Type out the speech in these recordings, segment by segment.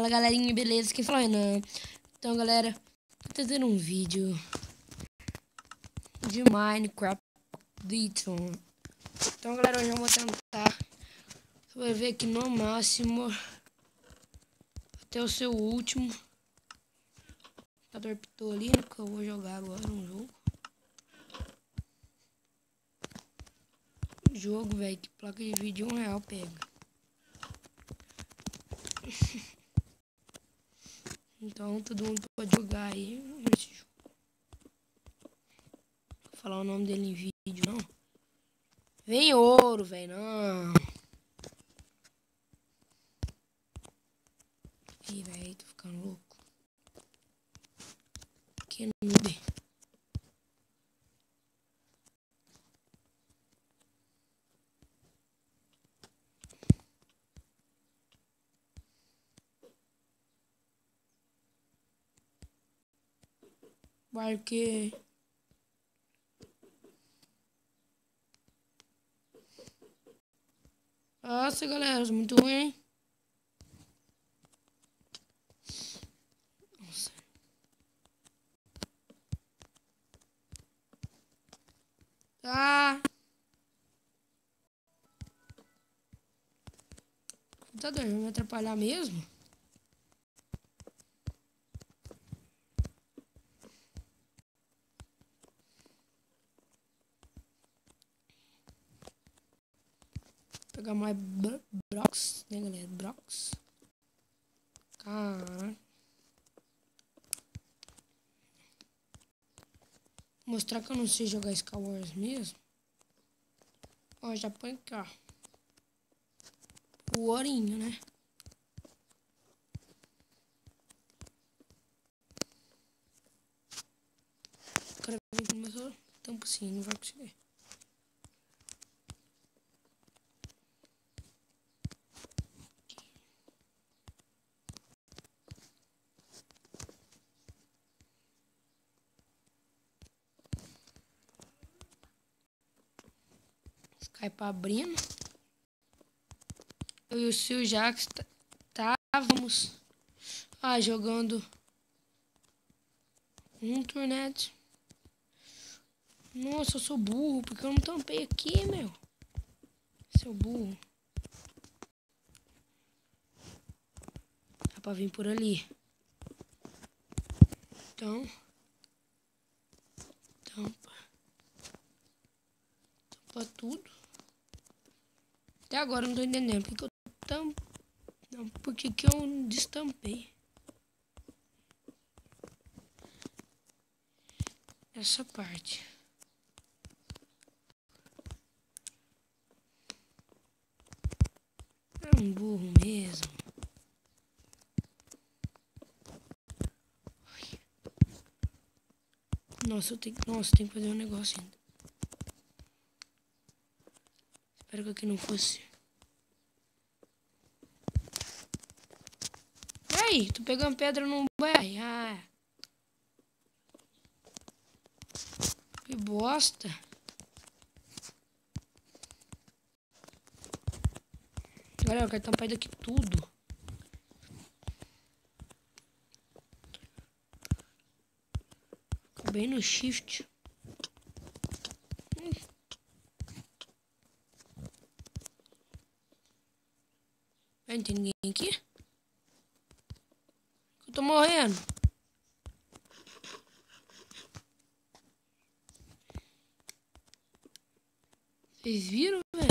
Fala galerinha, beleza? Quem fala é Renan. Então galera, tô trazendo um vídeo de Minecraft Edition. Então galera, hoje eu vou tentar. Você vai ver aqui no máximo até o seu último. O computador pitou ali, né? Que eu vou jogar agora um jogo. Jogo, velho, que placa de vídeo R$1 pega. Então todo mundo pode jogar aí nesse jogo. Vou falar o nome dele em vídeo, não. Vem ouro, velho, não. Ih, velho, tô ficando louco. Que noob. Porque... Nossa, galera, muito ruim, hein? Nossa. Tá. O computador vai me atrapalhar mesmo? Vou pegar mais Brox, né, galera? Brox. Caraca. Mostrar que eu não sei jogar Skywars mesmo. Ó, já põe cá. O ourinho, né? O cara vai começar tampo assim, não vai conseguir. Skype abrindo. Eu e o Sil Jax estávamos jogando um Turnet. Nossa, eu sou burro, porque eu não tampei aqui, meu. Seu burro. Dá pra vir por ali. Então. Tampa. Tampa tudo. Até agora eu não tô entendendo porque eu tampo. Não, por que eu destampei essa parte? É um burro mesmo. Nossa, eu tenho que fazer um negócio ainda. Espero que aqui não fosse. Ai, tô pegando pedra num vai. Que bosta. Galera, eu quero tampar daqui tudo. Bem no shift. Não tem ninguém aqui? Eu tô morrendo. Vocês viram, velho?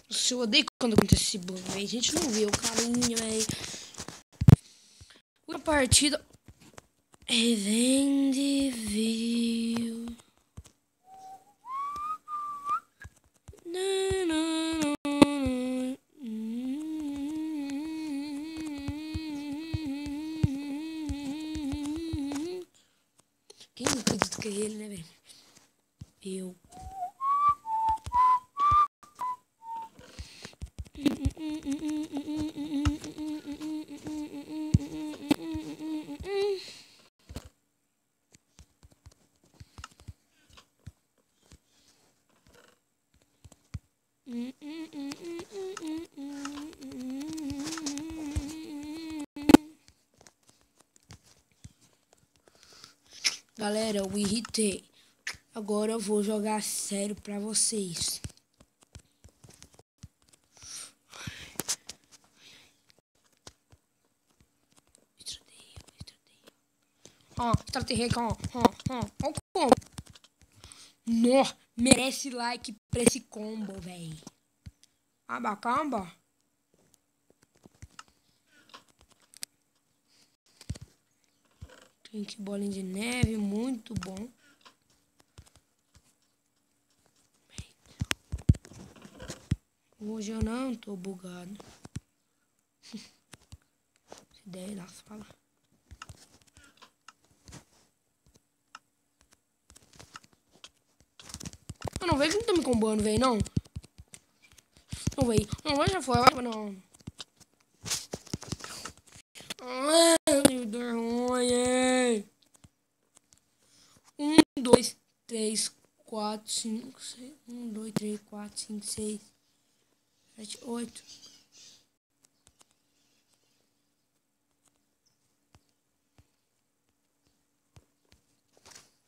Nossa, eu odeio quando acontece esse bug, velho. A gente não vê o carinha, velho. Uma partida... Resident Evil. Quem não acredita que é ele, né, velho? Eu. Galera, eu irritei. Agora eu vou jogar sério pra vocês. Estratégia. Ó, combo. Nó, merece like pra esse combo, véi. Abacamba. Gente, bolinha de neve, muito bom. Hoje eu não tô bugado. Ideia da fala. Eu não vejo que não tá me combando, velho, não. Não, velho. Não, já foi. Não. Ai, deu ruim. 1, 2, 3, 4, 5, 6. 1, 2, 3, 4, 5, 6, 7, 8.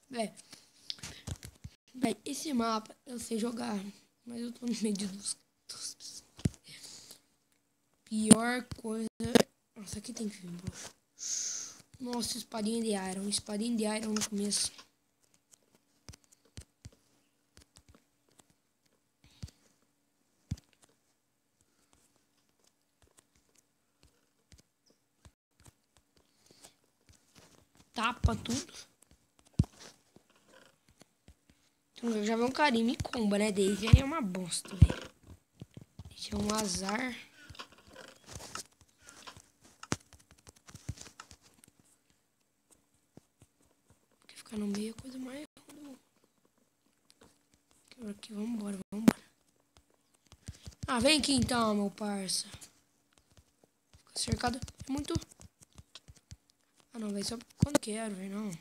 Véi, esse mapa eu sei jogar, mas eu tô no meio dos pior coisa. Nossa, aqui tem filme, bro. Nossa, espadinha de Iron. Espadinha de Iron no começo. Tapa tudo. Então, já vê um carinho me comba, né? Daisy aí é uma bosta, velho. Deixa um azar. Porque ficar no meio é a coisa mais ruim do mundo. Aqui, vambora. Ah, vem aqui então, meu parça. Fica cercado. É muito... Ah, não, velho. Só quando quero, velho. Não.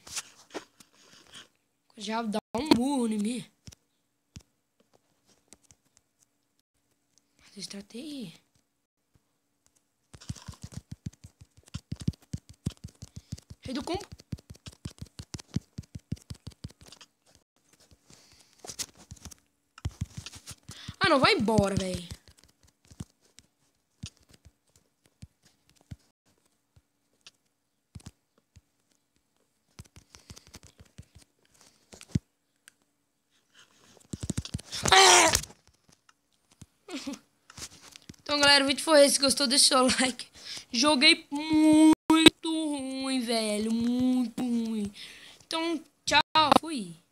Já dá um murro em mim. Mas estratégia. Rei do combo. Ah, não. Vai embora, velho. Então, galera, o vídeo foi esse. Gostou? Deixa o like. Joguei muito ruim, velho. Muito ruim. Então, tchau. Fui.